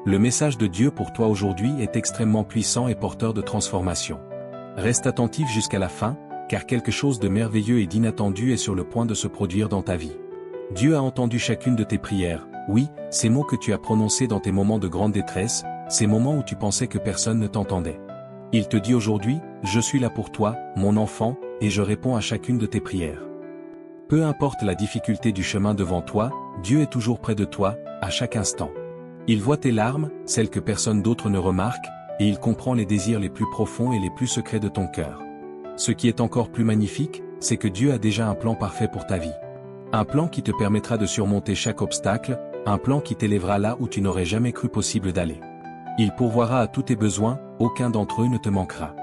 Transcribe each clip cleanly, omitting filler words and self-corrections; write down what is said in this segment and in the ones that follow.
Le message de Dieu pour toi aujourd'hui est extrêmement puissant et porteur de transformation. Reste attentif jusqu'à la fin, car quelque chose de merveilleux et d'inattendu est sur le point de se produire dans ta vie. Dieu a entendu chacune de tes prières, oui, ces mots que tu as prononcés dans tes moments de grande détresse, ces moments où tu pensais que personne ne t'entendait. Il te dit aujourd'hui, je suis là pour toi, mon enfant, et je réponds à chacune de tes prières. Peu importe la difficulté du chemin devant toi, Dieu est toujours près de toi, à chaque instant. Il voit tes larmes, celles que personne d'autre ne remarque, et il comprend les désirs les plus profonds et les plus secrets de ton cœur. Ce qui est encore plus magnifique, c'est que Dieu a déjà un plan parfait pour ta vie. Un plan qui te permettra de surmonter chaque obstacle, un plan qui t'élèvera là où tu n'aurais jamais cru possible d'aller. Il pourvoira à tous tes besoins, aucun d'entre eux ne te manquera.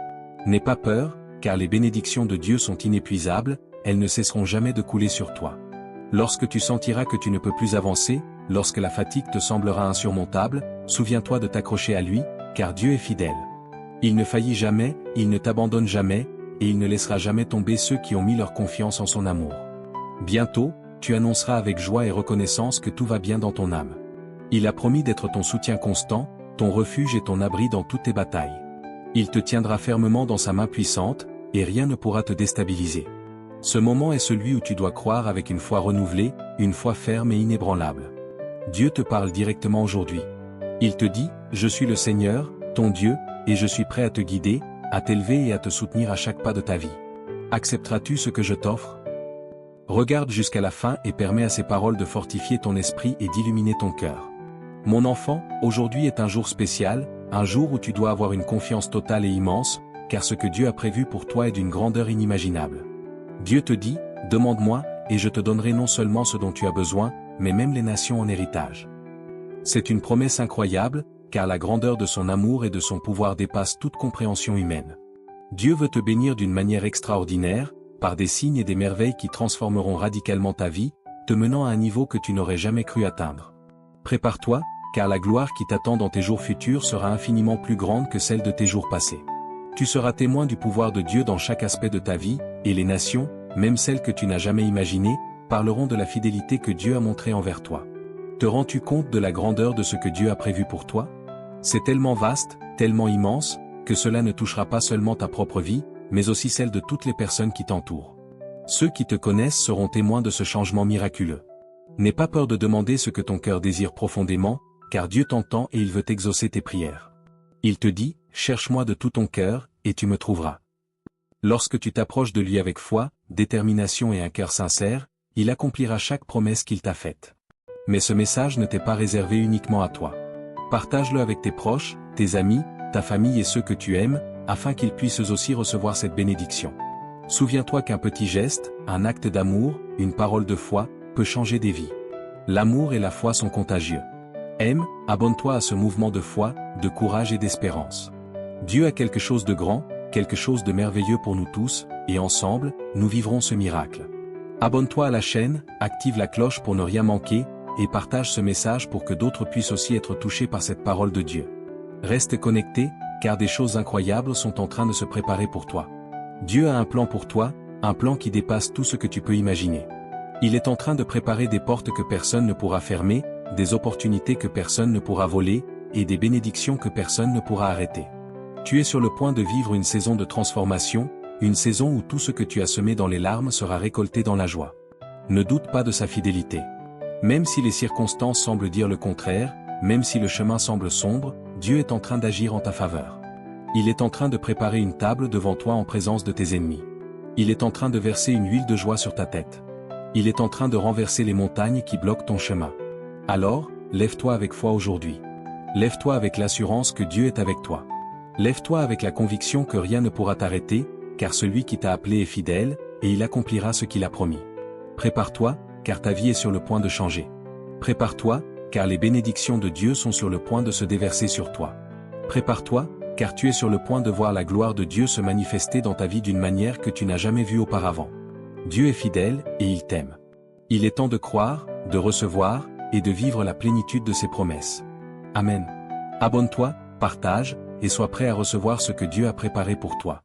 N'aie pas peur, car les bénédictions de Dieu sont inépuisables, elles ne cesseront jamais de couler sur toi. Lorsque tu sentiras que tu ne peux plus avancer, lorsque la fatigue te semblera insurmontable, souviens-toi de t'accrocher à lui, car Dieu est fidèle. Il ne faillit jamais, il ne t'abandonne jamais, et il ne laissera jamais tomber ceux qui ont mis leur confiance en son amour. Bientôt, tu annonceras avec joie et reconnaissance que tout va bien dans ton âme. Il a promis d'être ton soutien constant, ton refuge et ton abri dans toutes tes batailles. Il te tiendra fermement dans sa main puissante, et rien ne pourra te déstabiliser. Ce moment est celui où tu dois croire avec une foi renouvelée, une foi ferme et inébranlable. Dieu te parle directement aujourd'hui. Il te dit, je suis le Seigneur, ton Dieu, et je suis prêt à te guider, à t'élever et à te soutenir à chaque pas de ta vie. Accepteras-tu ce que je t'offre? Regarde jusqu'à la fin et permets à ces paroles de fortifier ton esprit et d'illuminer ton cœur. Mon enfant, aujourd'hui est un jour spécial, un jour où tu dois avoir une confiance totale et immense, car ce que Dieu a prévu pour toi est d'une grandeur inimaginable. Dieu te dit, demande-moi, et je te donnerai non seulement ce dont tu as besoin, mais même les nations en héritage. C'est une promesse incroyable, car la grandeur de son amour et de son pouvoir dépasse toute compréhension humaine. Dieu veut te bénir d'une manière extraordinaire, par des signes et des merveilles qui transformeront radicalement ta vie, te menant à un niveau que tu n'aurais jamais cru atteindre. Prépare-toi, car la gloire qui t'attend dans tes jours futurs sera infiniment plus grande que celle de tes jours passés. Tu seras témoin du pouvoir de Dieu dans chaque aspect de ta vie, et les nations, même celles que tu n'as jamais imaginées, parleront de la fidélité que Dieu a montrée envers toi. Te rends-tu compte de la grandeur de ce que Dieu a prévu pour toi? C'est tellement vaste, tellement immense, que cela ne touchera pas seulement ta propre vie, mais aussi celle de toutes les personnes qui t'entourent. Ceux qui te connaissent seront témoins de ce changement miraculeux. N'aie pas peur de demander ce que ton cœur désire profondément, car Dieu t'entend et il veut exaucer tes prières. Il te dit, cherche-moi de tout ton cœur, et tu me trouveras. Lorsque tu t'approches de lui avec foi, détermination et un cœur sincère, il accomplira chaque promesse qu'il t'a faite. Mais ce message ne t'est pas réservé uniquement à toi. Partage-le avec tes proches, tes amis, ta famille et ceux que tu aimes, afin qu'ils puissent aussi recevoir cette bénédiction. Souviens-toi qu'un petit geste, un acte d'amour, une parole de foi, peut changer des vies. L'amour et la foi sont contagieux. Aime, abonne-toi à ce mouvement de foi, de courage et d'espérance. Dieu a quelque chose de grand, quelque chose de merveilleux pour nous tous, et ensemble, nous vivrons ce miracle. Abonne-toi à la chaîne, active la cloche pour ne rien manquer, et partage ce message pour que d'autres puissent aussi être touchés par cette parole de Dieu. Reste connecté, car des choses incroyables sont en train de se préparer pour toi. Dieu a un plan pour toi, un plan qui dépasse tout ce que tu peux imaginer. Il est en train de préparer des portes que personne ne pourra fermer, des opportunités que personne ne pourra voler, et des bénédictions que personne ne pourra arrêter. Tu es sur le point de vivre une saison de transformation, une saison où tout ce que tu as semé dans les larmes sera récolté dans la joie. Ne doute pas de sa fidélité. Même si les circonstances semblent dire le contraire, même si le chemin semble sombre, Dieu est en train d'agir en ta faveur. Il est en train de préparer une table devant toi en présence de tes ennemis. Il est en train de verser une huile de joie sur ta tête. Il est en train de renverser les montagnes qui bloquent ton chemin. Alors, lève-toi avec foi aujourd'hui. Lève-toi avec l'assurance que Dieu est avec toi. Lève-toi avec la conviction que rien ne pourra t'arrêter, car celui qui t'a appelé est fidèle, et il accomplira ce qu'il a promis. Prépare-toi, car ta vie est sur le point de changer. Prépare-toi, car les bénédictions de Dieu sont sur le point de se déverser sur toi. Prépare-toi, car tu es sur le point de voir la gloire de Dieu se manifester dans ta vie d'une manière que tu n'as jamais vue auparavant. Dieu est fidèle, et il t'aime. Il est temps de croire, de recevoir, et de vivre la plénitude de ses promesses. Amen. Abonne-toi, partage, et sois prêt à recevoir ce que Dieu a préparé pour toi.